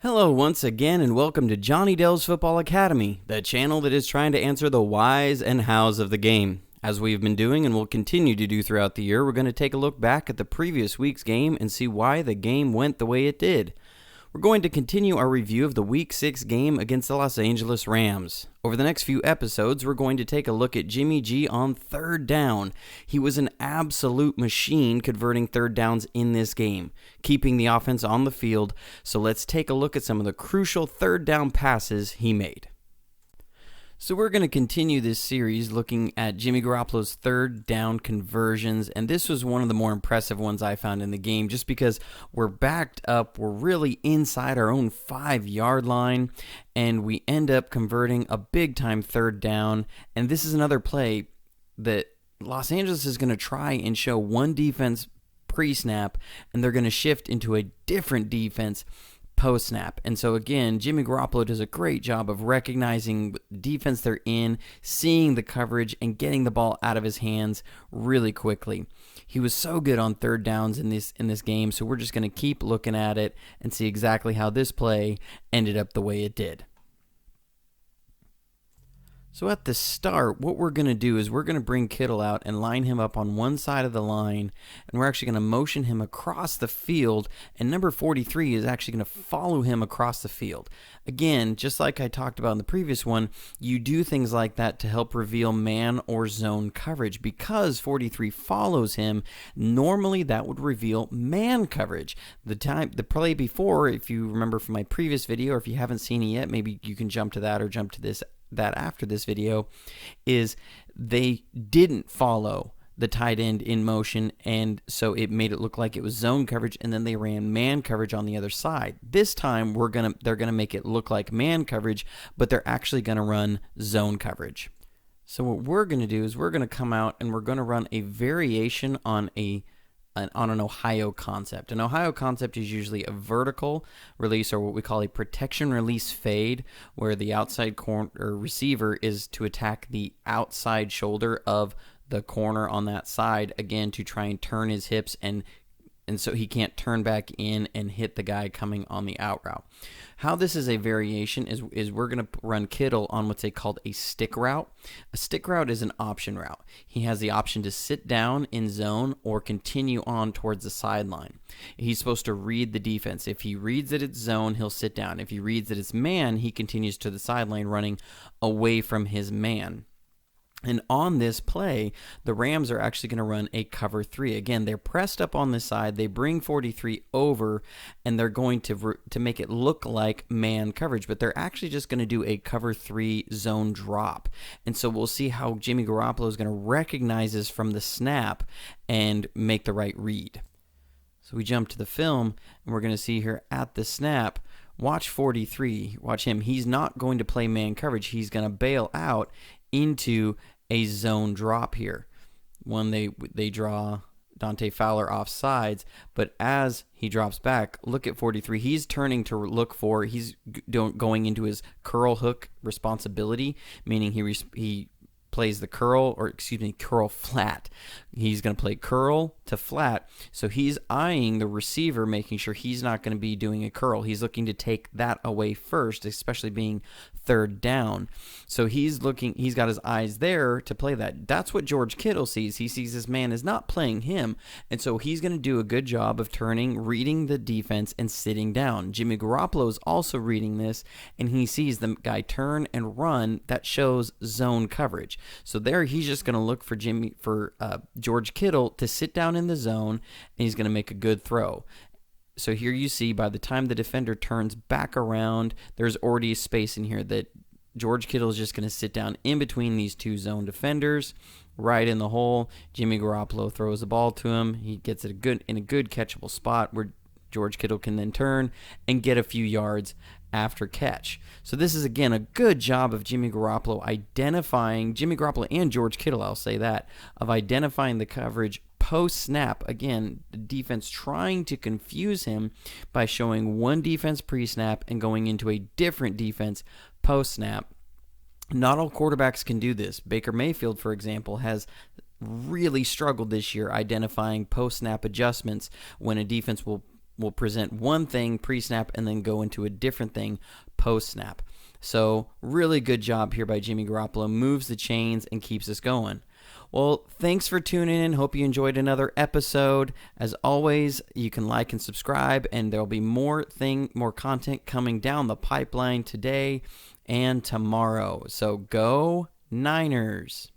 Hello once again and welcome to Johnny Dell's Football Academy, the channel that is trying to answer the whys and hows of the game. As we've been doing and will continue to do throughout the year, we're going to take a look back at the previous week's game and see why the game went the way it did. We're going to continue our review of the Week 6 game against the Los Angeles Rams. Over the next few episodes, we're going to take a look at Jimmy G on third down. He was an absolute machine converting third downs in this game, keeping the offense on the field. So let's take a look at some of the crucial third down passes he made. So we're going to continue this series looking at Jimmy Garoppolo's third down conversions, and this was one of the more impressive ones I found in the game just because we're backed up, we're really inside our own 5-yard line, and we end up converting a big-time third down, and this is another play that Los Angeles is going to try and show one defense pre-snap, and they're going to shift into a different defense post-snap. And so again, Jimmy Garoppolo does a great job of recognizing the defense they're in, seeing the coverage, and getting the ball out of his hands really quickly. He was so good on third downs in this game, so we're just going to keep looking at it and see exactly how this play ended up the way it did. So at the start, what we're going to do is we're going to bring Kittle out and line him up on one side of the line, and we're actually going to motion him across the field, and number 43 is actually going to follow him across the field. Again, just like I talked about in the previous one, you do things like that to help reveal man or zone coverage. Because 43 follows him, normally that would reveal man coverage. The play before, if you remember from my previous video, or if you haven't seen it yet, maybe you can jump to that or jump to that after this video, is they didn't follow the tight end in motion, and so it made it look like it was zone coverage, and then they ran man coverage on the other side. This time they're gonna make it look like man coverage, but they're actually gonna run zone coverage. So what we're gonna do is we're gonna come out and we're gonna run a variation on an Ohio concept. An Ohio concept is usually a vertical release, or what we call a protection release fade, where the outside corner or receiver is to attack the outside shoulder of the corner on that side, again, to try and turn his hips and so he can't turn back in and hit the guy coming on the out route. How this is a variation is we're going to run Kittle on what's called a stick route. A stick route is an option route. He has the option to sit down in zone or continue on towards the sideline. He's supposed to read the defense. If he reads that it's zone, he'll sit down. If he reads that it's man, he continues to the sideline running away from his man. And on this play, the Rams are actually going to run a cover 3. Again, they're pressed up on this side. They bring 43 over, and they're going to make it look like man coverage, but they're actually just going to do a cover 3 zone drop. And so we'll see how Jimmy Garoppolo is going to recognize this from the snap and make the right read. So we jump to the film, and we're going to see here at the snap, watch 43. Watch him. He's not going to play man coverage. He's going to bail out into a zone drop here. When they draw Dante Fowler off sides, but as he drops back, look at 43. He's turning to look for, he's going into his curl hook responsibility, meaning he plays the curl flat. He's going to play curl to flat, so he's eyeing the receiver, making sure he's not going to be doing a curl. He's looking to take that away first, especially being third down. So he's got his eyes there to play that. That's what George Kittle sees. He sees this man is not playing him, and so he's going to do a good job of reading the defense and sitting down. Jimmy Garoppolo is also reading this, and he sees the guy turn and run. That shows zone coverage. So there he's just going to look for George Kittle to sit down in the zone, and he's going to make a good throw. So here you see, by the time the defender turns back around, there's already a space in here that George Kittle is just going to sit down in between these two zone defenders, right in the hole. Jimmy Garoppolo throws the ball to him. He gets it in a good catchable spot where George Kittle can then turn and get a few yards after catch. So this is, again, a good job of Jimmy Garoppolo and George Kittle, I'll say that, of identifying the coverage post-snap. Again, the defense trying to confuse him by showing one defense pre-snap and going into a different defense post-snap. Not all quarterbacks can do this. Baker Mayfield, for example, has really struggled this year identifying post-snap adjustments when a defense will will present one thing pre-snap and then go into a different thing post-snap. So really good job here by Jimmy Garoppolo. Moves the chains and keeps us going. Well, thanks for tuning in. Hope you enjoyed another episode. As always, you can like and subscribe, and there'll be more content coming down the pipeline today and tomorrow. So go Niners.